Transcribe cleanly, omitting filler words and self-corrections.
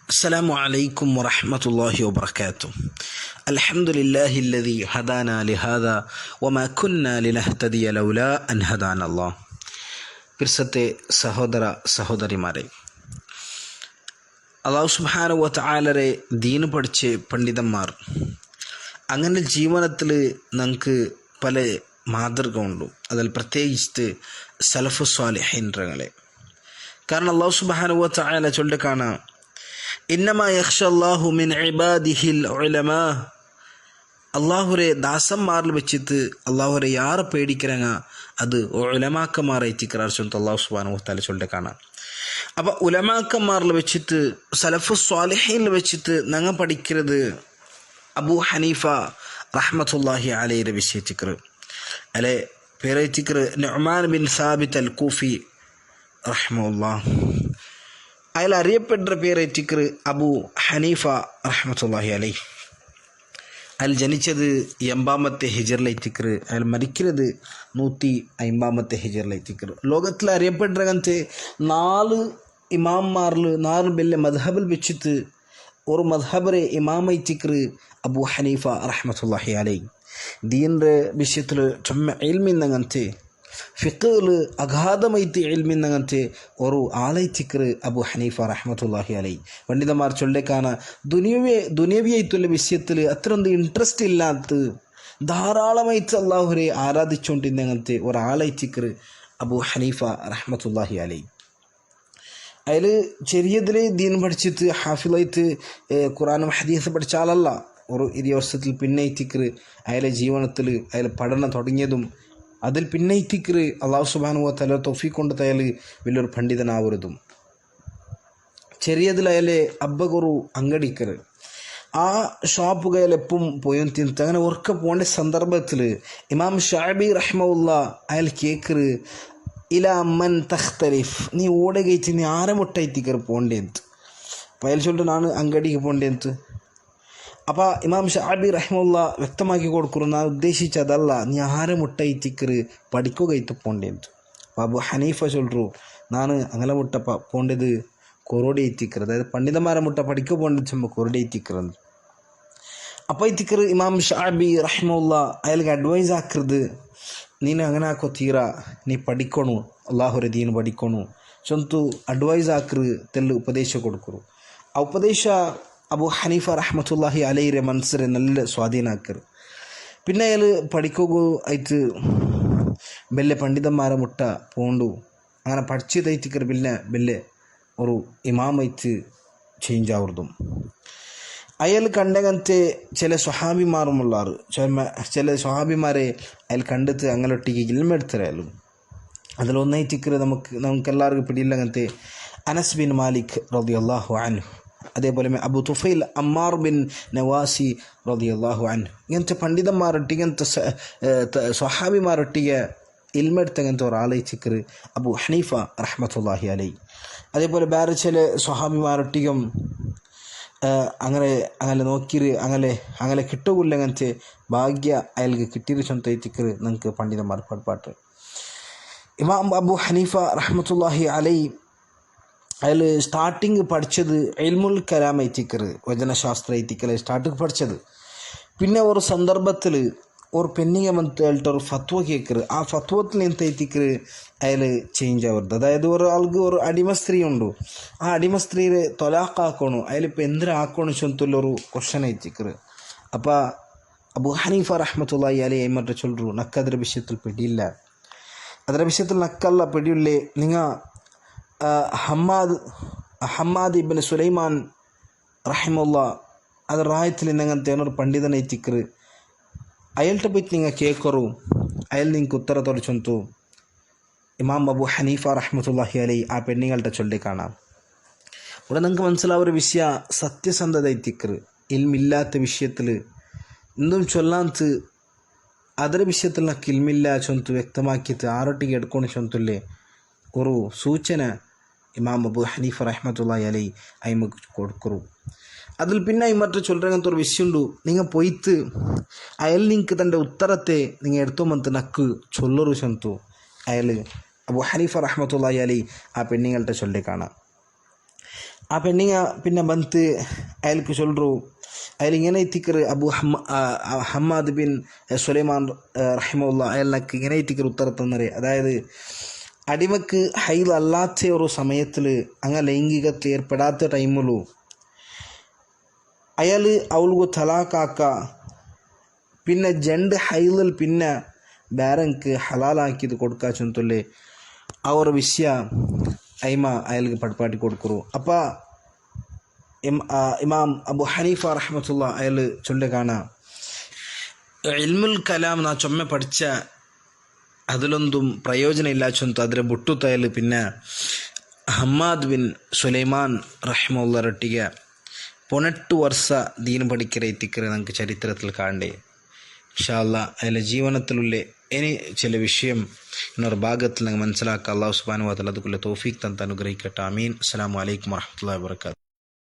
السلام عليكم ورحمة الله وبركاته. الحمد لله الذي هدانا لهذا وما كنا لنهتدي لولا أن هدانا الله. പിർസത്തെ സഹോദര സഹോദരിമാരെ, അല്ലാഹു സുബ്ഹാനഹു വ തആലയെ ദീൻ പഠിച്ച് പണ്ഡിതന്മാർ അങ്ങനെ ജീവിതത്തിൽ നമുക്ക് പല മാതൃക ഉണ്ട്. അതിൽ പ്രത്യേകിച്ച് സലഫു സ്വാലിഹീൻകളെ. കാരണം അല്ലാഹു സുബ്ഹാനഹു വ തആല ചൊല്ലിക്കാണാം, ഇന്നമാ യഖ്ഷല്ലാഹു മിൻ ഇബാദിഹിൽ ഉലമാ. അള്ളാഹുരെ ദാസന്മാരിൽ വെച്ചിട്ട് അള്ളാഹുരെ യാറെ പേടിക്கிறாங்க அது ഉലമാക്കന്മാരെ എത്തിക്കാർ ചൊല്ലിട്ട് അല്ലാഹു സുബ്ഹാനഹു വ തആല ചൊല്ലിക്കാണാം. അപ്പോൾ ഉലമാക്കന്മാരിൽ വെച്ചിട്ട് സലഫു സ്വാലിഹീനിൽ വെച്ചിട്ട് ഞങ്ങൾ പഠിക്കുന്നത് അബൂ ഹനീഫ റഹ്മത്തുള്ളാഹി അലൈഹിയുടെ വിഷയത്തിക്കർ അല്ലെ പേരെത്തിക്കർ നുഅ്മാൻ ബിൻ സാബിത്ത് അൽ കൂഫി റഹ്മത്തുള്ളാഹ്. അയാൾ അറിയപ്പെട്ട പേരെത്തിക്കർ അബൂ ഹനീഫ റഹ്മത്തുള്ളാഹി അലൈഹി. അയാൾ ജനിച്ചത് 80 ഹിജറിലെത്തിക്കർ, അയാൾ മരിക്കുന്നത് 150 ഹിജറിലെത്തിക്കർ. ലോകത്തിൽ അറിയപ്പെട്ട 4 ഇമാംമാരിൽ 4 വലിയ മദ്ഹബിൽ വെച്ചിട്ട് ഒരു മദ്ഹബറെ ഇമാമൈത്തിക്കർ അബൂ ഹനീഫ റഹ്മത്തുള്ളാഹി അലൈഹി. ദീനിൻ്റെ വിഷയത്തിൽ ചുമ ഇൽമിന്നങ്ങനത്തെ ഫിഖിൽ അഗാധമൈത്തി ഇൽമിന്നങ്ങനത്തെ ഒരു ആളൈത്തിക്കർ അബൂ ഹനീഫ റഹ്മത്തുള്ളാഹി അലൈഹി. പണ്ഡിതന്മാർ ചൊല്ലിക്കാണ ദുനിയവിയായിട്ടുള്ള വിഷയത്തിൽ അത്രയൊന്നും ഇൻട്രസ്റ്റ് ഇല്ലാത്ത ധാരാളമായിട്ട് അള്ളാഹുരെ ആരാധിച്ചുകൊണ്ടിരുന്നങ്ങനത്തെ ഒരാളൈത്തിക്കർ അബൂ ഹനീഫ റഹ്മത്തുള്ളാഹി അലൈഹി. അയാൾ ചെറിയതിലെ ദീൻ പഠിച്ചിട്ട് ഹാഫിളായിട്ട് ഖുർആനും ഹദീസ് പഠിച്ച ആളല്ല. ഒരു 20 വർഷത്തിൽ പിന്നെ ഇത്തിക്കർ അയാളെ ജീവനത്തിൽ അയാൾ പഠനം തുടങ്ങിയതും അതിൽ പിന്നെ ഇത്തിക്കർ അല്ലാഹു സുബ്ഹാനഹു വ തആല തൗഫീഖ് കൊണ്ട് അയാൾ വലിയൊരു പണ്ഡിതനാവരുതും. ചെറിയതിൽ അയാളെ അബ്ബകൊരു അങ്കടിക്കർ ആ ഷോപ്പുകൾ എപ്പം പോയി തിന്നിട്ട് അങ്ങനെ ഉറക്കെ പോകേണ്ട സന്ദർഭത്തിൽ ഇമാം ഷഅബി റഹ്മഹുല്ല അയാൾ കേക്കർ ഇലാ മൻ തഖ്തലിഫ്, നീ ഓടുകയിച്ച് നീ ആരെ മുട്ടൈത്തിക്കർ പോകേണ്ടത്. അപ്പോൾ അയാൾ ചൊല്ലിട്ട് നാണ് അങ്കടിക്ക് പോകേണ്ടത്. അപ്പോൾ ഇമാം ഷഅബി റഹ്മഹുല്ല വ്യക്തമാക്കി കൊടുക്കുന്നു, ഞാൻ ഉദ്ദേശിച്ചതല്ല, നീ ആരെ മുട്ടൈത്തിക്കർ പഠിക്കുകയിത്ത് പോകേണ്ടത്. അപ്പോൾ അബൂ ഹനീഫ ചൊല്ലു, ഞാൻ അങ്ങനെ മുട്ട പോകേണ്ടത് കൊറോടി എത്തിക്കർ, അതായത് പണ്ഡിതന്മാരെ മുട്ട പഠിക്കുക പോകേണ്ടത് ചെമ്പ കൊറോടി എത്തിക്കറത്. അപ്പോൾ ഇത്തിക്കർ ഇമാം ഷഅബി റഹ്മഹുല്ല അയാൾക്ക് അഡ്വൈസ് ആക്കരുത്, ನೀನು അങ്ങനെ ಹಾಕೋ ತೀರಾ ನೀ ಪಡಿಕೊಣು ಅಲ್ಲಾಹುರ ದೀನು ಪಡಿಕೊಣು ಸ್ವಂತ ಅಡ್ವೈಸ್ ಹಾಕ್ರು ತೆಲ್ಲು ಉಪದೇಶ ಕೊಡ್ಕರು. ಆ ಉಪದೇಶ ಅಬೂ ಹನೀಫ ರಹಮತುಲ್ಲಾಹಿ ಅಲೈಹಿರ ಮನಸ್ಸರೆ നല്ല സ്വാധീനം ആക്കರು. പിന്നെ അയാൾ പഠിക്കുകയോ ആയിട്ട് ബെല്ലെ പണ്ഡിതന്മാരെ മുട്ട പോണ്ടു അങ്ങനെ പഠിച്ചതായിട്ടിക്കർ പിന്നെ ബെല്ലെ ഒരു ഇമാമായിട്ട് ചേഞ്ച് ആവുന്നതും. അയാൾ കണ്ടങ്ങനത്തെ ചില സ്വഹാബിമാറുമുള്ളാറ്, ചില സ്വഹാബിമാരെ അയാൾ കണ്ടെത്ത് അങ്ങനൊട്ടിക്ക് ഇൽമെടുത്തരായാലും അതിലൊന്നായിട്ടിക്കർ നമുക്കെല്ലാവർക്കും പിടിയില്ല. അങ്ങനത്തെ അനസ് ബിൻ മാലിക് റളിയല്ലാഹു അൻഹു, അതേപോലെ അബു തുഫൈൽ അമ്മാർ ബിൻ നവാസി റളിയല്ലാഹു അൻഹു, ഇങ്ങനത്തെ പണ്ഡിതന്മാരൊട്ടി ഇങ്ങനത്തെ സ്വഹാബിമാരൊട്ടിಗೆ ഇൽമെടുത്തങ്ങനത്തെ ഒരാളയിച്ചിക്കർ അബൂ ഹനീഫ റഹ്മത്തുള്ളാഹി അലൈഹി. അതേപോലെ വേറെ ചില സ്വഹാബിമാരൊട്ടിയും അങ്ങനെ നോക്കിയിട്ട് അങ്ങനെ കിട്ടുകയില്ല. അങ്ങനത്തെ ഭാഗ്യ അയാൾക്ക് കിട്ടിയൊരു സ്വന്തത്തിക്കർ നിങ്ങൾക്ക് പണ്ഡിതന്മാർ പാട്ട്. ഇമാം അബൂ ഹനീഫ റഹ്മത്തുള്ളാഹി അലൈഹി അയാൾ സ്റ്റാർട്ടിങ് പഠിച്ചത് ഇൽമുൽ കലാം എത്തിക്കർ, വചനശാസ്ത്ര എത്തിക്കൽ സ്റ്റാർട്ടിങ് പഠിച്ചത്. പിന്നെ ഒരു സന്ദർഭത്തിൽ ഒരു പെണ്ണിಗೆ ಬಂತು ಹೇಳ್ಬಿಟ್ಟು ഒരു ഫത്വ കേൾക്കറ്. ആ ഫത്വത്തിൽ എന്ത് എത്തിക്കർ അയാൾ ചേഞ്ച് ആവരുത്. അതായത് ഒരാൾക്ക് ഒരു അടിമ സ്ത്രീ ഉണ്ട്, ആ അടിമ സ്ത്രീയെ തൊലാഖ് ആക്കണു, അതിലിപ്പോൾ എന്തിനാ ആക്കണു ചൊല്ലുള്ളൊരു ക്വസ്റ്റൻ എത്തിക്കർ. അപ്പോൾ അബൂ ഹനീഫ റഹ്മത്തുള്ളാഹി അലൈഹി മറ്റു ചൊല്ലു, നക്കതിര വിഷയത്തിൽ പിടിയില്ല, ಅದರ ವಿಷಯത്തിൽ ನಕ್ಕಲ್ಲ പിടിയുള്ളേ. നിങ്ങൾ ഹമ്മാദ് ഇബ്ൻ സുലൈമാൻ റഹിമുള്ള അത് റായത്തിൽ നിങ്ങനത്തെ ಏನೊರು പണ്ഡിതനെ എത്തിക്കർ അയാളുടെ പോയിട്ട് നിങ്ങൾ കേൾക്കറു, അയാൾ നിങ്ങൾക്ക് ഉത്തരത്തോടെ ചൊന്തു. ഇമാം അബൂ ഹനീഫ റഹ്മത്തുള്ളാഹി അലൈഹി ആ പെണ്ണുങ്ങളുടെ ചൊല്ലി കാണാം. ഇവിടെ നിങ്ങൾക്ക് മനസ്സിലാവുന്ന വിഷയ സത്യസന്ധത എത്തിക്കർ. ഇൽമില്ലാത്ത വിഷയത്തിൽ എന്തും ചൊല്ലാത്ത ಅದರ ವಿಷಯത്തിൽ నాకు ಇಲ್ಮಿಲ್ಲ ಚೊಂತು ವ್ಯಕ್ತಮಾಕಿತ್ತು ಆರೊಟ್ಟಿಗೆ ಎಡ್ಕೊಂಡು ಚೊಂತುಲ್ಲೇ ഒരു സൂചന ഇമാം അബൂ ഹനീഫ റഹ്മത്തുള്ളാഹി അലൈഹി അയിമക്ക് കൊടുക്കറു. അതിൽ പിന്നെ മറ്റു ചൊല്ലങ്ങനത്തെ ഒരു വിഷയമുണ്ട്, നിങ്ങൾ പോയിത്ത് അയാൾ നിങ്ങൾക്ക് തൻ്റെ ഉത്തരത്തെ നിങ്ങൾ എടുത്തോമന്ത് നക്ക് ചൊല്ലൊരു ചൊന്തു അയാൾ അബൂ ഹനീഫ റഹ്മത്തുള്ളാഹി അലൈഹി ആ പെണ്ണുങ്ങളുടെ ചൊല്ലി കാണാം. ಆ ಪೆಣ್ಣಿಂಗ ಪಿನ್ನ ಬಂತು ಅಯಲ್ಕು ಸೊಲ್ರು ಅಯಲಿಂಗೇನೆ ಇತ್ತಿಕ್ಕರು ഹമ്മാദ് ബിൻ സുലൈമാൻ റഹിമഹുല്ല അയാൾക്ക് ഇങ്ങനെ ഇത്തിക്കൊരു ഉത്തരം തന്നേ. അതായത് അടിമക്ക് ഹൈൽ അല്ലാത്ത ഒരു സമയത്തിൽ അങ്ങനെ ലൈംഗികത്തിൽ ഏർപ്പെടാത്ത ടൈമിലു അയാൾ അവൾക്ക് തലാക്കാക്ക പിന്നെ ജണ്ട് ഹൈലിൽ പിന്നെ ಬೇರೆಂಗೆ ಹಲಾಲಾಕಿದ್ದು ಕೊಡ್ಕಾಚಂತಲ್ಲಿ ಅವರ ವಿಷಯ ಐಮ ಅಯಲ್ಗೆ ಪಡ್ಪಾಟಿ ಕೊಡ್ಕರು. ಅಪ್ಪ ഇമാം അബു ഹനീഫ റഹ്മത്തുള്ള അയാൾ ചൊല്ലുകാണ ഇൽമുൽ കലാം നാ ചൊമ്മ പഠിച്ച അതിലൊന്നും പ്രയോജനം ഇല്ലാച്ചൊന്തു അതിരെ ബുട്ടുത്തയൽ പിന്നെ ഹമ്മാദ് ബിൻ സുലൈമാൻ റഹ്മുള്ളരൊട്ടിಗೆ 18 ವರ್ಷ ദീൻ പഠിക്കരത്തിക്കര നമുക്ക് ചരിത്രത്തിൽ കാണണ്ടേ. ഇൻഷാ അല്ലാഹ് അതിലെ ജീവനത്തിലുള്ള ഇനി ചില വിഷയം എന്നൊരു ഭാഗത്തിൽ നമുക്ക് മനസ്സിലാക്കാം. അല്ലാഹു സുബ്ഹാനഹു വ തആല അതുക്കുള്ള തൗഫീഖ് തന്ന് അനുഗ്രഹിക്കട്ടെ. ആമീൻ. അസ്സലാമു അലൈക്കും വറഹ്മത്തുള്ളാഹി വബറകാതുഹു.